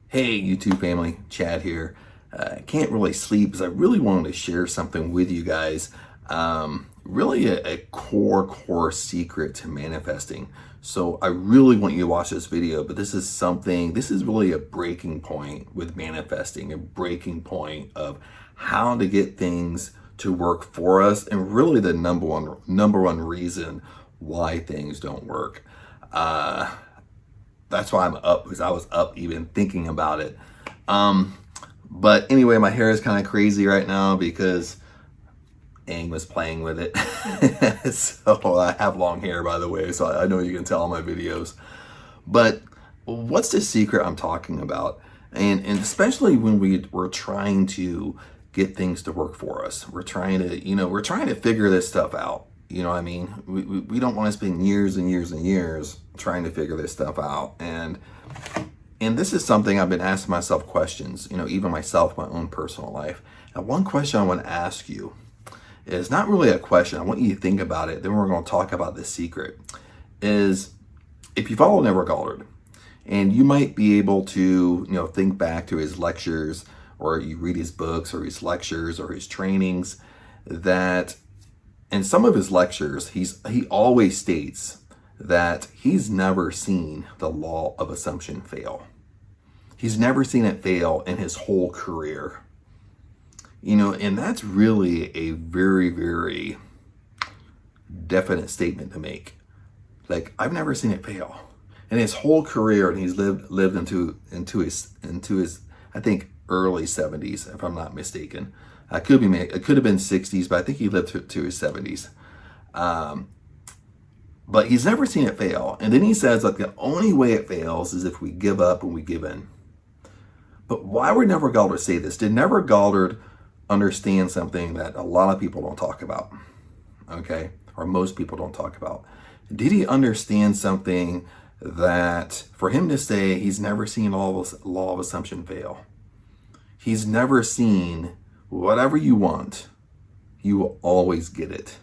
Hey, YouTube family, Chad here. I can't really sleep because I really wanted to share something with you guys. Really a core secret to manifesting. So I really want you to watch this video, but this is really a breaking point with manifesting, a breaking point of how to get things to work for us, and really the number one reason why things don't work. That's why I'm up, because I was up even thinking about it. But anyway, my hair is kind of crazy right now because Aang was playing with it. So I have long hair, by the way, so I know you can tell in my videos. But what's the secret I'm talking about? And especially when we're trying to get things to work for us. We're trying to figure this stuff out. You know what I mean? We don't want to spend years and years and years trying to figure this stuff out. And this is something I've been asking myself questions, even myself, my own personal life. And one question I want to ask you is not really a question. I want you to think about it. Then we're going to talk about the secret. Is if you follow Neville Goddard, and you might be able to, think back to his lectures, or you read his books or his lectures or his trainings, that in some of his lectures, he always states that he's never seen the law of assumption fail. He's never seen it fail in his whole career. And that's really a very, very definite statement to make. Like, I've never seen it fail in his whole career, and he's lived into his I think early 70s, if I'm not mistaken. It could have been 60s, but I think he lived to his 70s. But he's never seen it fail. And then he says, like, the only way it fails is if we give up and we give in. But why would Neville Goddard say this? Did Neville Goddard understand something that a lot of people don't talk about? Okay? Or most people don't talk about. Did he understand something that, for him to say he's never seen law of assumption fail? He's never seen whatever you want, you will always get it.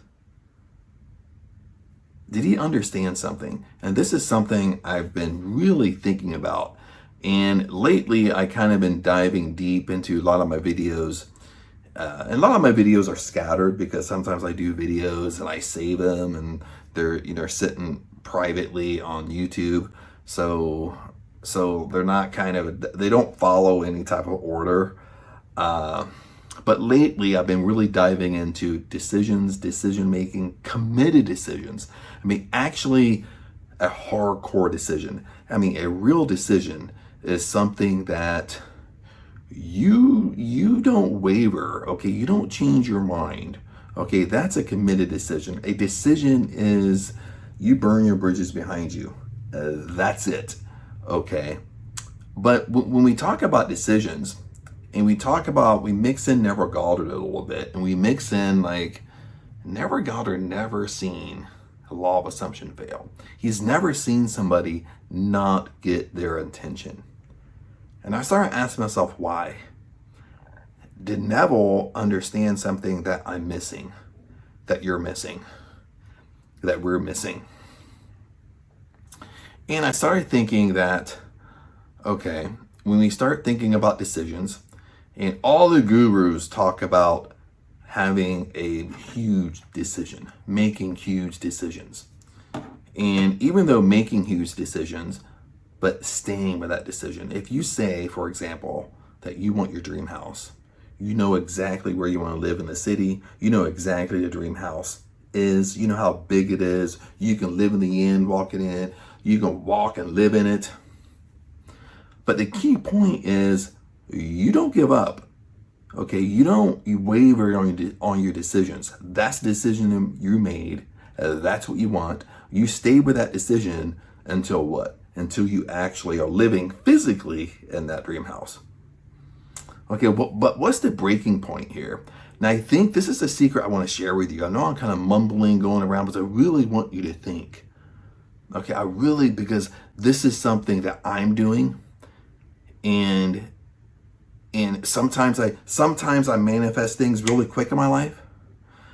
Did he understand something? And this is something I've been really thinking about. And lately, I kind of been diving deep into a lot of my videos. And a lot of my videos are scattered because sometimes I do videos and I save them, and they're sitting privately on YouTube. So they're not they don't follow any type of order. But lately, I've been really diving into decision making, committed decisions. I mean, actually, a hardcore decision. I mean, a real decision is something that you don't waver. Okay, you don't change your mind. Okay, that's a committed decision. A decision is you burn your bridges behind you. That's it. Okay, but when we talk about decisions, and we mix in Neville Goddard a little bit, and we mix in, like, Neville Goddard never seen a law of assumption fail. He's never seen somebody not get their intention. And I started asking myself, why? Did Neville understand something that I'm missing, that you're missing, that we're missing? And I started thinking that, okay, when we start thinking about decisions, and all the gurus talk about having a huge decision, making huge decisions. And even though making huge decisions, but staying with that decision. If you say, for example, that you want your dream house, you know exactly where you want to live in the city, you know exactly the dream house is, you know how big it is, you can live in the inn, walking in, you can walk and live in it. But the key point is, you don't give up. Okay, you waver on your decisions. That's the decision you made. That's what you want. You stay with that decision until what? Until you actually are living physically in that dream house. Okay, but what's the breaking point here? Now, I think this is a secret I want to share with you. I know I'm kind of mumbling, going around, but I really want you to think. Okay, because this is something that I'm doing, and sometimes I manifest things really quick in my life,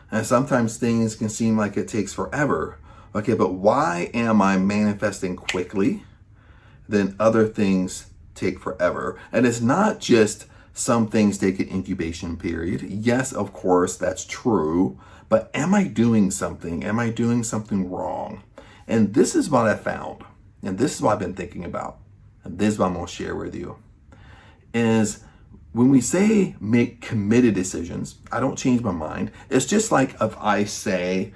and sometimes things can seem like it takes forever. Okay, but why am I manifesting quickly than other things take forever. And it's not just some things take an incubation period. Yes, of course, that's true. But am I doing something? Am I doing something wrong? And this is what I found. And this is what I've been thinking about. And this is what I'm going to share with you. Is when we say make committed decisions, I don't change my mind. It's just like if I say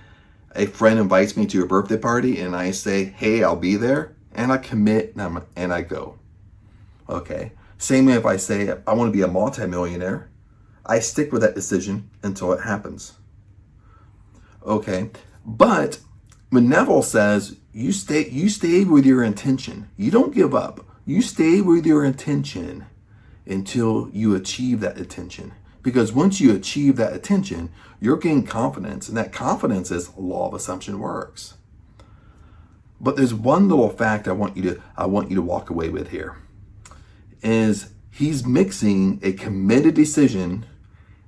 a friend invites me to a birthday party and I say, hey, I'll be there, and I commit and I go. Okay. Same way if I say I want to be a multimillionaire, I stick with that decision until it happens. Okay. But when Neville says you stay with your intention, you don't give up. You stay with your intention until you achieve that intention. Because once you achieve that intention, you're gaining confidence, and that confidence is law of assumption works. But there's one little fact I want you to walk away with here. Is he's mixing a committed decision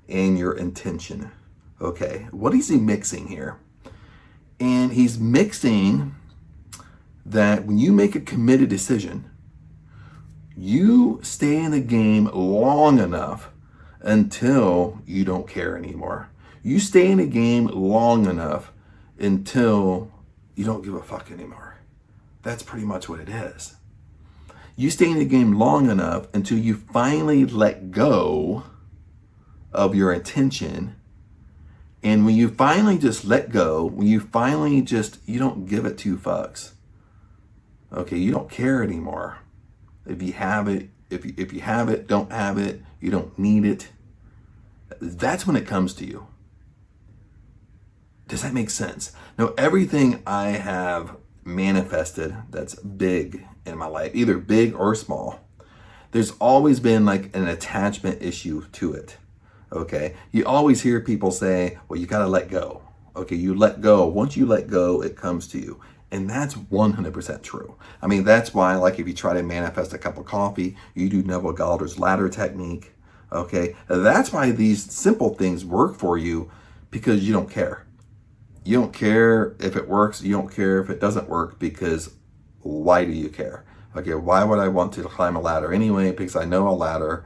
and your intention. Okay, what is he mixing here? And he's mixing that when you make a committed decision, you stay in the game long enough until you don't care anymore. You stay in the game long enough until you don't give a fuck anymore. That's pretty much what it is. You stay in the game long enough until you finally let go of your intention. And when you finally just let go, when you finally just, you don't give it two fucks. Okay, you don't care anymore. If you have it, if you have it, don't have it, you don't need it. That's when it comes to you. Does that make sense? Now, everything I have manifested that's big in my life, either big or small, there's always been like an attachment issue to it. Okay. You always hear people say, well, you got to let go. Okay. You let go. Once you let go, it comes to you. And that's 100% true. I mean, that's why, like, if you try to manifest a cup of coffee, you do Neville Goddard's ladder technique. Okay. That's why these simple things work for you, because you don't care. You don't care if it works. You don't care if it doesn't work, because why do you care? Okay. Why would I want to climb a ladder anyway? Because I know a ladder.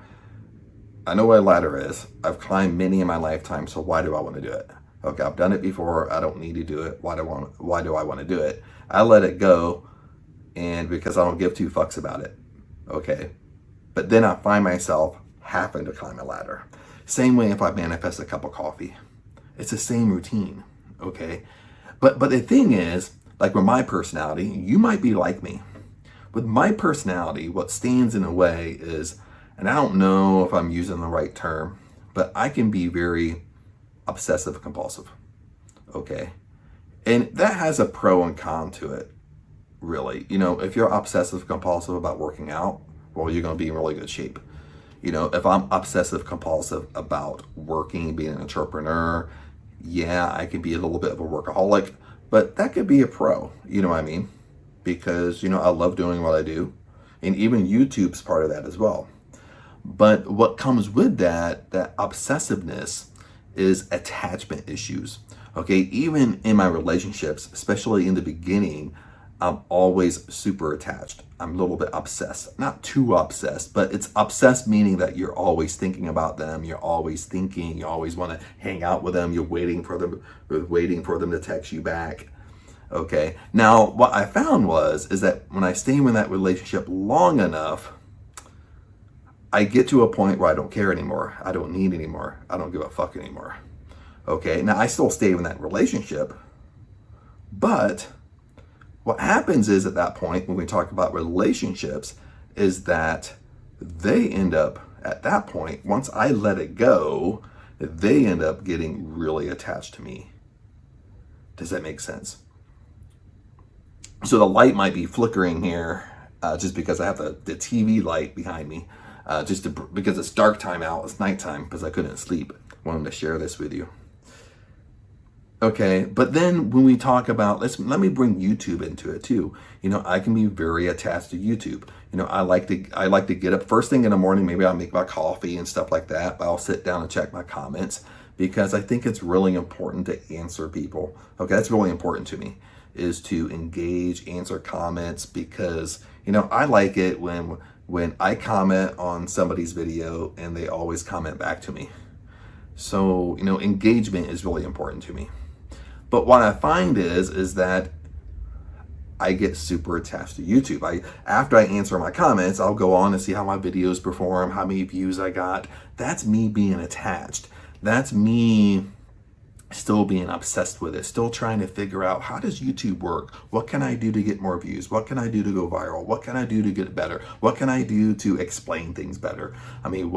I know what a ladder is. I've climbed many in my lifetime. So why do I want to do it? Okay, I've done it before. I don't need to do it. Why do I want to do it? I let it go, and because I don't give two fucks about it. Okay, but then I find myself having to climb a ladder. Same way if I manifest a cup of coffee. It's the same routine. Okay, but the thing is, like with my personality, you might be like me. With my personality, what stands in the way is, and I don't know if I'm using the right term, but I can be very obsessive compulsive. Okay. And that has a pro and con to it, really. You know, if you're obsessive compulsive about working out, well, you're going to be in really good shape. You know, if I'm obsessive compulsive about working, being an entrepreneur, yeah, I can be a little bit of a workaholic, but that could be a pro. You know what I mean? Because, you know, I love doing what I do. And even YouTube's part of that as well. But what comes with that obsessiveness is attachment issues. Okay, even in my relationships, especially in the beginning, I'm always super attached. I'm a little bit obsessed. Not too obsessed, but it's obsessed meaning that you're always thinking about them. You're always thinking. You always want to hang out with them. You're waiting for them to text you back. Okay. Now, what I found is that when I stay in that relationship long enough, I get to a point where I don't care anymore. I don't need anymore. I don't give a fuck anymore. Okay. Now, I still stay in that relationship, but what happens is at that point, when we talk about relationships, is that they end up at that point, once I let it go, they end up getting really attached to me. Does that make sense? So the light might be flickering here just because I have the TV light behind me, because it's dark time out, it's nighttime, because I couldn't sleep. Wanted to share this with you. Okay, but then when we talk about, let me bring YouTube into it too. You know, I can be very attached to YouTube. You know, I like to get up first thing in the morning. Maybe I'll make my coffee and stuff like that. But I'll sit down and check my comments because I think it's really important to answer people. Okay, that's really important to me, is to engage, answer comments, because you know I like it when when I comment on somebody's video and they always comment back to me. So, engagement is really important to me. But what I find is that I get super attached to YouTube. After I answer my comments, I'll go on and see how my videos perform, how many views I got. That's me being attached. That's me still being obsessed with it, still trying to figure out, how does YouTube work? What can I do to get more views? What can I do to go viral? What can I do to get it better? What can I do to explain things better? I mean,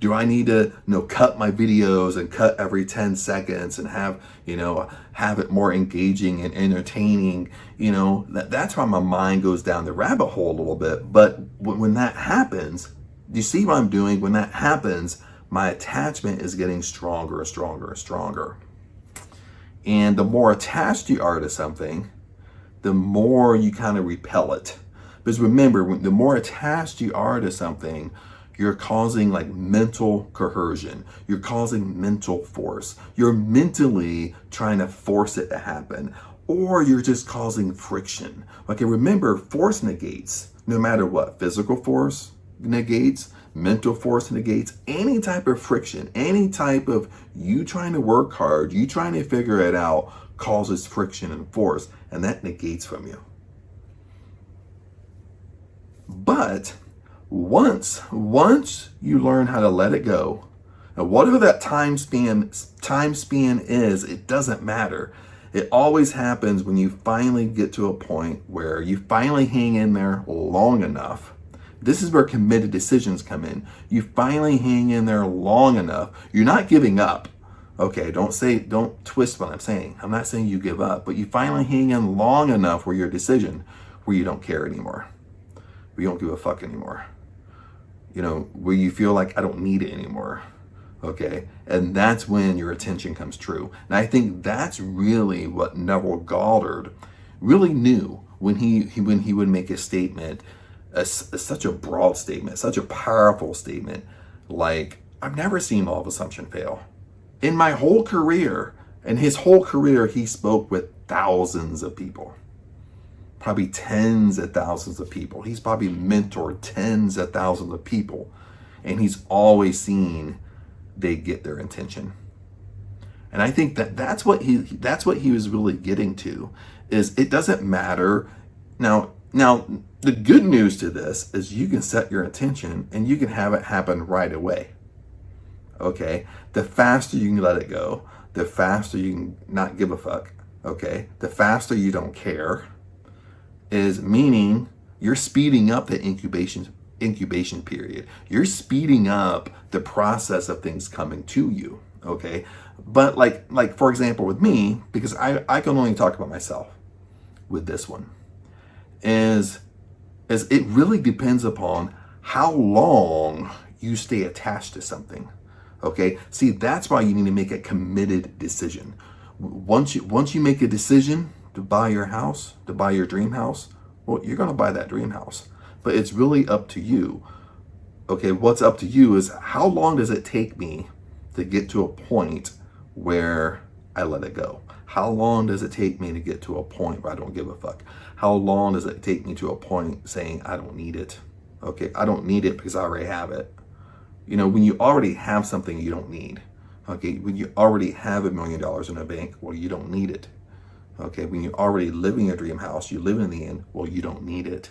do I need to, cut my videos and cut every 10 seconds and have it more engaging and entertaining? That's why my mind goes down the rabbit hole a little bit. But when that happens, you see what I'm doing? When that happens, my attachment is getting stronger and stronger and stronger. And the more attached you are to something, the more you kind of repel it. Because remember, the more attached you are to something, you're causing like mental coercion. You're causing mental force. You're mentally trying to force it to happen. Or you're just causing friction. Okay, remember, force negates no matter what. Physical force negates, mental force negates, any type of friction, any type of you trying to work hard, you trying to figure it out, causes friction and force, and that negates from you. But once you learn how to let it go, and whatever that time span is, it doesn't matter. It always happens when you finally get to a point where you finally hang in there long enough. This is where committed decisions come in. You finally hang in there long enough. You're not giving up. Okay, don't twist what I'm saying. I'm not saying you give up, but you finally hang in long enough where your decision, where you don't care anymore, where you don't give a fuck anymore, where you feel like I don't need it anymore. Okay, and that's when your attention comes true. And I think that's really what Neville Goddard really knew when he would make a statement. Such a broad statement, such a powerful statement, like, I've never seen law of assumption fail. In my whole career, in his whole career, he spoke with thousands of people, probably tens of thousands of people. He's probably mentored tens of thousands of people, and he's always seen they get their intention. And I think that's what he was really getting to, is it doesn't matter. Now, the good news to this is you can set your intention and you can have it happen right away. Okay? The faster you can let it go, the faster you can not give a fuck. Okay? The faster you don't care, is meaning you're speeding up the incubation period. You're speeding up the process of things coming to you. Okay? But like for example with me, because I can only talk about myself with this one, is it really depends upon how long you stay attached to something. Okay, see, that's why you need to make a committed decision. Once you make a decision to buy your house, to buy your dream house, well, you're going to buy that dream house. But it's really up to you. Okay, what's up to you is, how long does it take me to get to a point where I let it go? How long does it take me to get to a point where I don't give a fuck? How long does it take me to a point saying I don't need it? Okay, I don't need it because I already have it. When you already have something you don't need. Okay, when you already have $1 million in a bank, well, you don't need it. Okay, when you already live in your dream house, you live in the inn, well, you don't need it.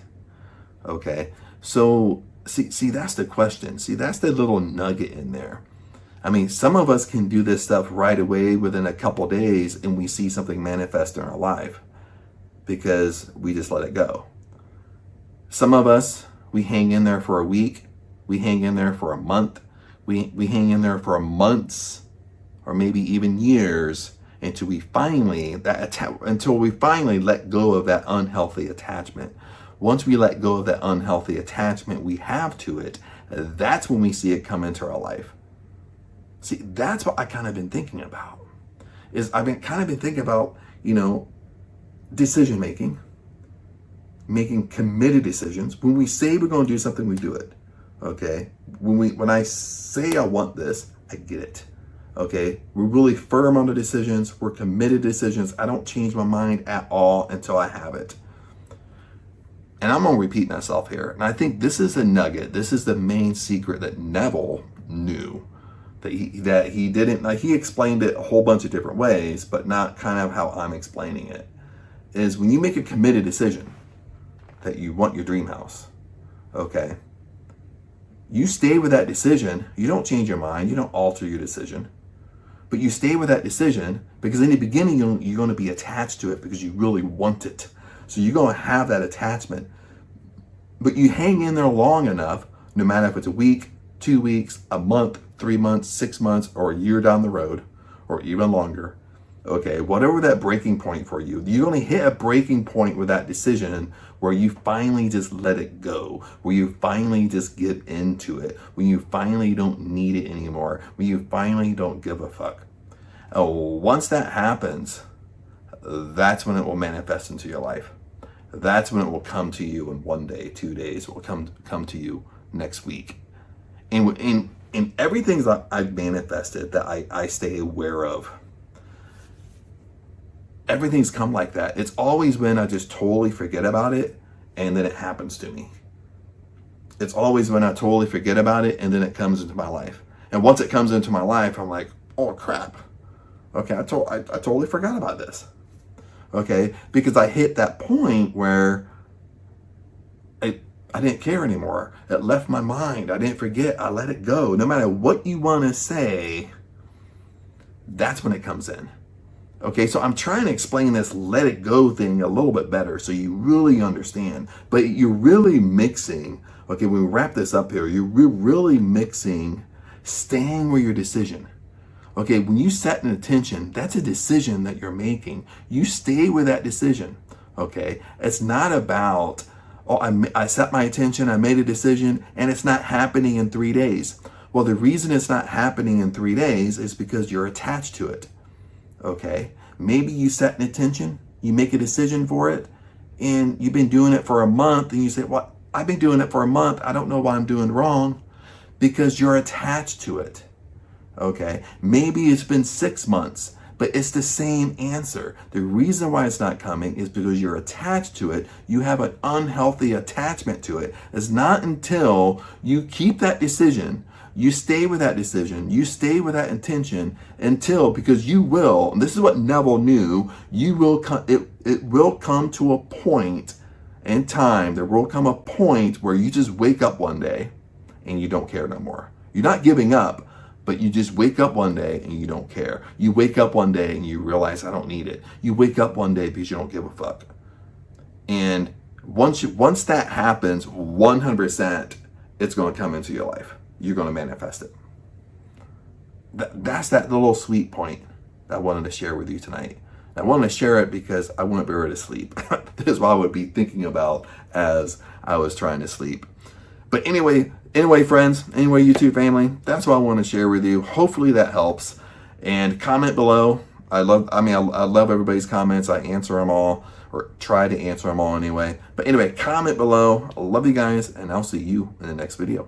Okay, so see, that's the question. See, that's the little nugget in there. I mean, some of us can do this stuff right away within a couple days, and we see something manifest in our life because we just let it go. Some of us, we hang in there for a week, we hang in there for a month, we hang in there for months, or maybe even years, until we finally let go of that unhealthy attachment. Once we let go of that unhealthy attachment we have to it, that's when we see it come into our life. See, that's what I kind of been thinking about. I've been thinking about, decision making committed decisions. When we say we're going to do something, we do it. Okay? When I say I want this, I get it. Okay? We're really firm on the decisions. We're committed decisions. I don't change my mind at all until I have it. And I'm going to repeat myself here. And I think this is the nugget. This is the main secret that Neville knew. That he didn't, like, he explained it a whole bunch of different ways, but not kind of how I'm explaining it. Is when you make a committed decision that you want your dream house, okay, you stay with that decision. You don't change your mind. You don't alter your decision. But you stay with that decision because in the beginning, you're going to be attached to it because you really want it. So you're going to have that attachment. But you hang in there long enough, no matter if it's a week, 2 weeks, a month, 3 months, 6 months, or a year down the road, or even longer. Okay, whatever that breaking point for you, you're going to hit a breaking point with that decision where you finally just let it go, where you finally just get into it, when you finally don't need it anymore, when you finally don't give a fuck. Once that happens, that's when it will manifest into your life. That's when it will come to you in 1 day, 2 days. It will come to you next week. And in everything that I've manifested that I stay aware of, everything's come like that. It's always when I just totally forget about it and then it happens to me. It's always when I totally forget about it and then it comes into my life. And once it comes into my life, I'm like, oh crap. Okay, I totally forgot about this. Okay, because I hit that point where I didn't care anymore. It left my mind. I didn't forget. I let it go. No matter what you want to say, that's when it comes in. Okay, so I'm trying to explain this let it go thing a little bit better so you really understand. But you're really mixing, okay, when we wrap this up here, you're really mixing staying with your decision. Okay, when you set an intention, that's a decision that you're making. You stay with that decision, okay? It's not about, I set my intention, I made a decision, and it's not happening in 3 days. Well, the reason it's not happening in 3 days is because you're attached to it, okay? Maybe you set an intention, you make a decision for it, and you've been doing it for a month, and you say, well, I've been doing it for a month, I don't know what I'm doing wrong, because you're attached to it. Okay, maybe it's been 6 months, but it's the same answer. The reason why it's not coming is because you're attached to it. You have an unhealthy attachment to it. It's not until you keep that decision, you stay with that decision, you stay with that intention until, because you will, and this is what Neville knew, you will come, it will come to a point in time, there will come a point where you just wake up one day and you don't care no more. You're not giving up, but you just wake up one day and you don't care. You wake up one day and you realize I don't need it. You wake up one day because you don't give a fuck. And once that happens, 100%, it's going to come into your life. You're going to manifest it. That's that little sweet point that I wanted to share with you tonight. I wanted to share it because I want to be able to sleep. This is what I would be thinking about as I was trying to sleep. But anyway, friends, YouTube family, that's what I want to share with you. Hopefully that helps. And comment below. I love everybody's comments. I answer them all, or try to answer them all anyway. But anyway, comment below. I love you guys, and I'll see you in the next video.